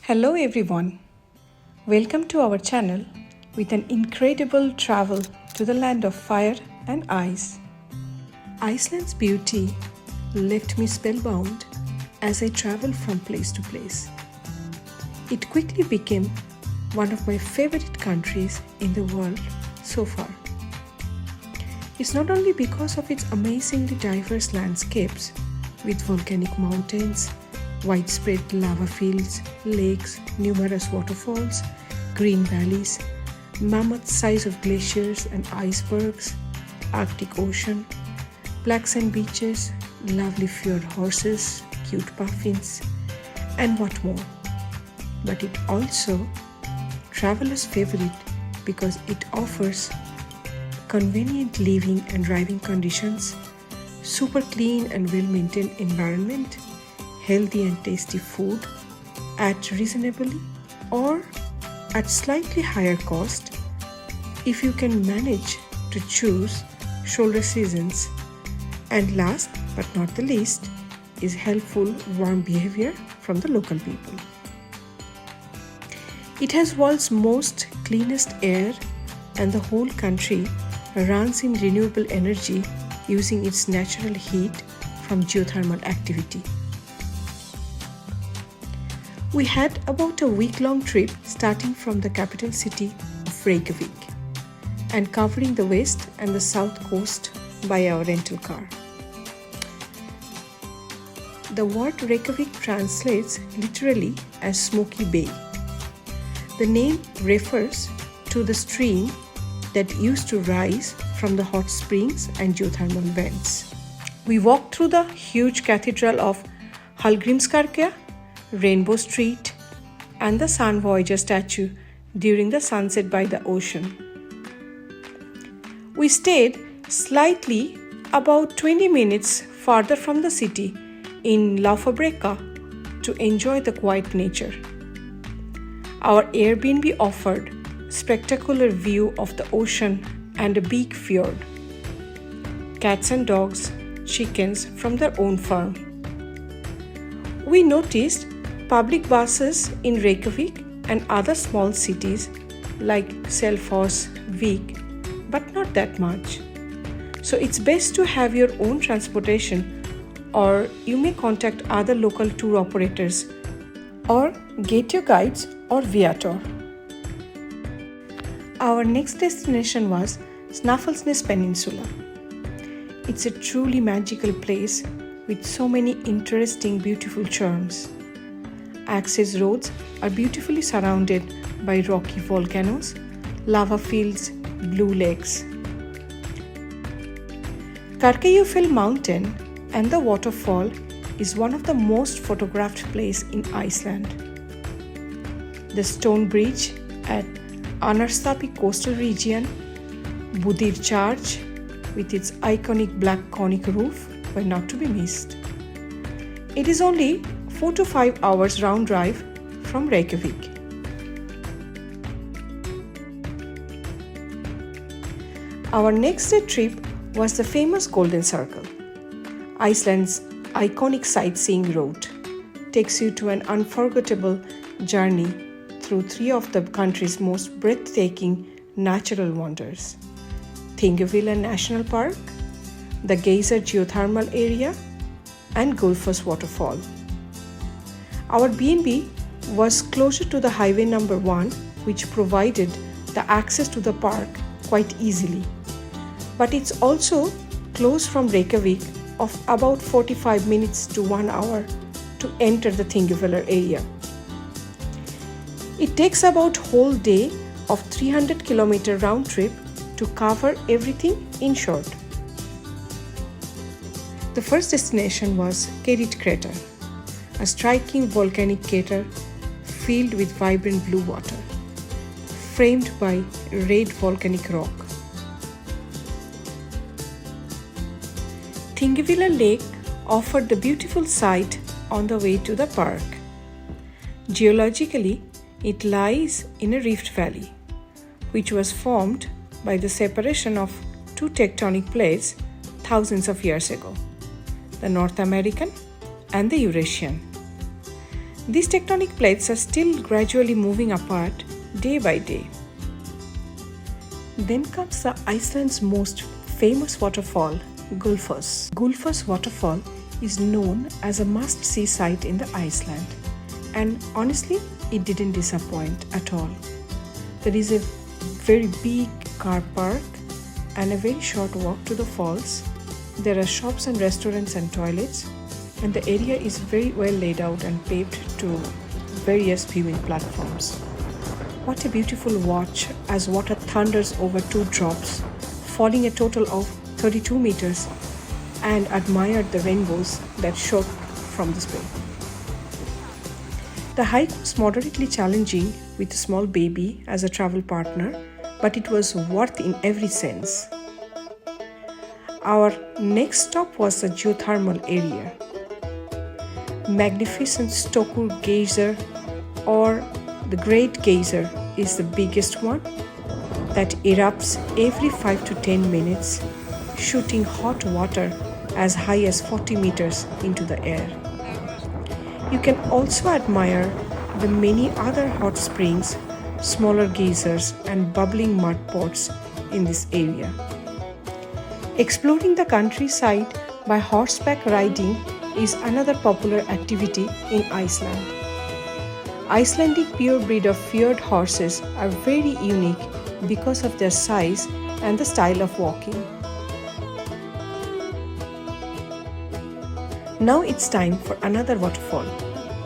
Hello everyone, welcome to our channel with an incredible travel to the land of fire and ice. Iceland's beauty left me spellbound as I traveled from place to place. It quickly became one of my favorite countries in the world so far. It's not only because of its amazingly diverse landscapes with volcanic mountains, widespread lava fields, lakes, numerous waterfalls, green valleys, mammoth size of glaciers and icebergs, Arctic Ocean, black sand beaches, lovely fjord horses, cute puffins, and what more. But it also traveler's favorite because it offers convenient living and driving conditions, super clean and well-maintained environment, healthy and tasty food at reasonably or at slightly higher cost if you can manage to choose shoulder seasons, and last but not the least is helpful warm behavior from the local people. It has world's most cleanest air and the whole country runs in renewable energy using its natural heat from geothermal activity. We had about a week-long trip starting from the capital city of Reykjavik and covering the west and the south coast by our rental car. The word Reykjavik translates literally as Smoky Bay. The name refers to the stream that used to rise from the hot springs and geothermal vents. We walked through the huge cathedral of Hallgrímskirkja, Rainbow Street, and the Sun Voyager statue during the sunset by the ocean. We stayed slightly about 20 minutes farther from the city in Laufabrekka to enjoy the quiet nature. Our Airbnb offered spectacular view of the ocean and a big fjord, cats and dogs, chickens from their own farm. We noticed public buses in Reykjavik and other small cities like Selfoss, Vik, but not that much. So it's best to have your own transportation, or you may contact other local tour operators or get your guides or viator. Our next destination was Snæfellsnes Peninsula. It's a truly magical place with so many interesting, beautiful charms. Access roads are beautifully surrounded by rocky volcanoes, lava fields, blue lakes. Kirkjufell Mountain and the waterfall is one of the most photographed places in Iceland. The stone bridge at Anastapi coastal region, Budir Church with its iconic black conic roof were not to be missed. It is only 4 to 5 hours round drive from Reykjavik. Our next day trip was the famous Golden Circle. Iceland's iconic sightseeing route takes you to an unforgettable journey through 3 of the country's most breathtaking natural wonders: Thingvellir National Park, the Geyser Geothermal Area, and Gullfoss Waterfall. Our B&B was closer to the highway number 1, which provided the access to the park quite easily. But it's also close from Reykjavik of about 45 minutes to 1 hour to enter the Thingvellir area. It takes about whole day of 300-kilometer round trip to cover everything in short. The first destination was Kerit Crater, a striking volcanic crater filled with vibrant blue water, framed by red volcanic rock. Thingvellir Lake offered the beautiful sight on the way to the park. Geologically, it lies in a rift valley, which was formed by the separation of 2 tectonic plates thousands of years ago, the North American and the Eurasian. These tectonic plates are still gradually moving apart day by day. Then comes the Iceland's most famous waterfall, Gullfoss. Gullfoss waterfall is known as a must-see site in the Iceland, and honestly, it didn't disappoint at all. There is a very big car park and a very short walk to the falls. There are shops and restaurants and toilets, and the area is very well laid out and paved to various viewing platforms. What a beautiful watch as water thunders over 2 drops, falling a total of 32 meters, and admire the rainbows that show from the spray. The hike was moderately challenging with a small baby as a travel partner, but it was worth in every sense. Our next stop was the geothermal area. Magnificent Stokur Geyser, or the Great Geyser, is the biggest one that erupts every 5 to 10 minutes, shooting hot water as high as 40 meters into the air. You can also admire the many other hot springs, smaller geysers, and bubbling mud pots in this area. Exploring the countryside by horseback riding is another popular activity in Iceland. Icelandic pure breed of fjord horses are very unique because of their size and the style of walking. Now it's time for another waterfall,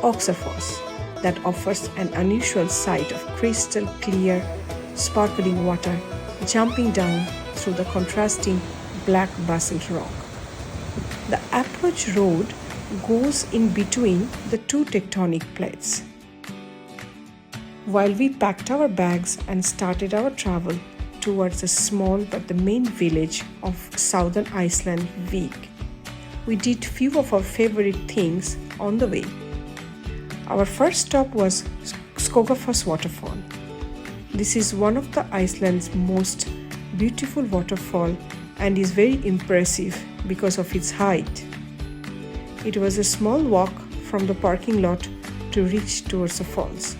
Oxarfoss, that offers an unusual sight of crystal clear, sparkling water jumping down through the contrasting black basalt rock. The approach road goes in between the 2 tectonic plates. While we packed our bags and started our travel towards the small but the main village of southern Iceland, Vik, we did few of our favorite things on the way. Our first stop was Skogafoss waterfall. This is one of the Iceland's most beautiful waterfall and is very impressive because of its height. It was a small walk from the parking lot to reach towards the falls.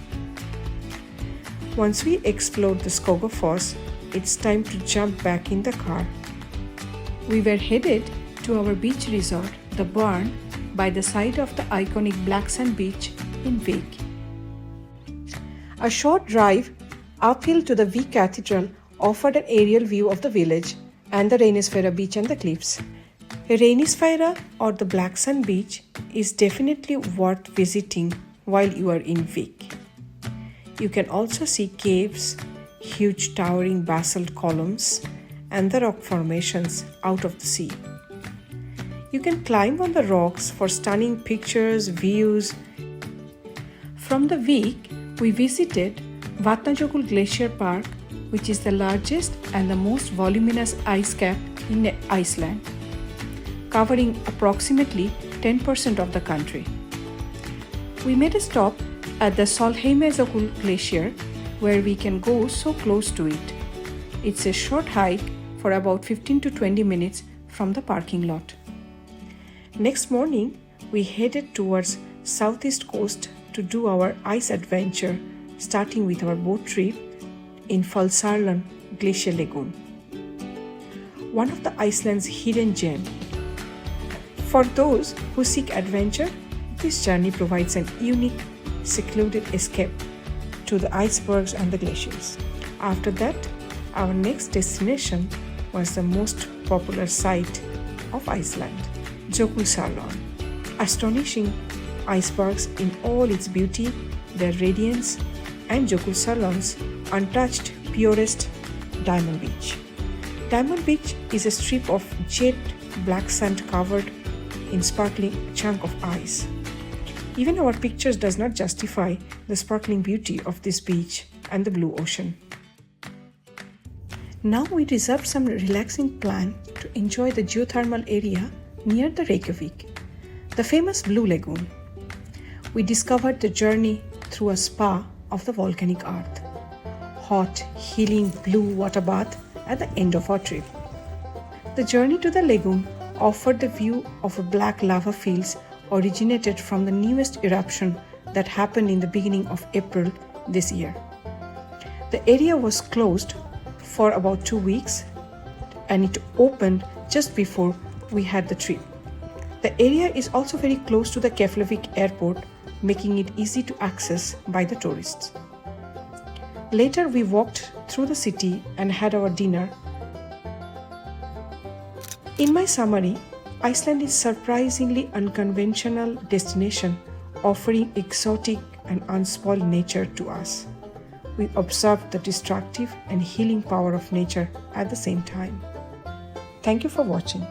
Once we explored the Skogafoss, it's time to jump back in the car. We were headed to our beach resort, the Barn, by the side of the iconic black sand beach in Vik. A short drive uphill to the Vik Cathedral offered an aerial view of the village and the Reynisfjara beach and the cliffs. Reynisfjara, or the black sand beach, is definitely worth visiting while you are in Vik. You can also see caves, huge towering basalt columns, and the rock formations out of the sea. You can climb on the rocks for stunning pictures, views. From the Vik, we visited Vatnajökull Glacier Park, which is the largest and the most voluminous ice cap in Iceland, covering approximately 10% of the country. We made a stop at the Solheimsjökull Glacier, where we can go so close to it. It's a short hike for about 15 to 20 minutes from the parking lot. Next morning, we headed towards southeast coast to do our ice adventure, starting with our boat trip in Falsarlan Glacial Lagoon, one of the Iceland's hidden gem. For those who seek adventure, this journey provides an unique, secluded escape to the icebergs and the glaciers. After that, our next destination was the most popular site of Iceland, Jökulsárlón. Astonishing icebergs in all its beauty, their radiance, and Jökulsárlón's untouched, purest diamond beach. Diamond Beach is a strip of jet black sand covered in sparkling chunk of ice. Even our pictures does not justify the sparkling beauty of this beach and the blue ocean. Now we reserved some relaxing plan to enjoy the geothermal area near the Reykjavik, the famous Blue Lagoon. We discovered the journey through a spa of the volcanic earth, hot, healing blue water bath at the end of our trip. The journey to the lagoon offered the view of a black lava fields originated from the newest eruption that happened in the beginning of April this year. The area was closed for about 2 weeks and it opened just before we had the trip. The area is also very close to the Keflavik airport, making it easy to access by the tourists. Later we walked through the city and had our dinner. In my summary, Iceland is surprisingly unconventional destination offering exotic and unspoiled nature to us. We observed the destructive and healing power of nature at the same time. Thank you for watching.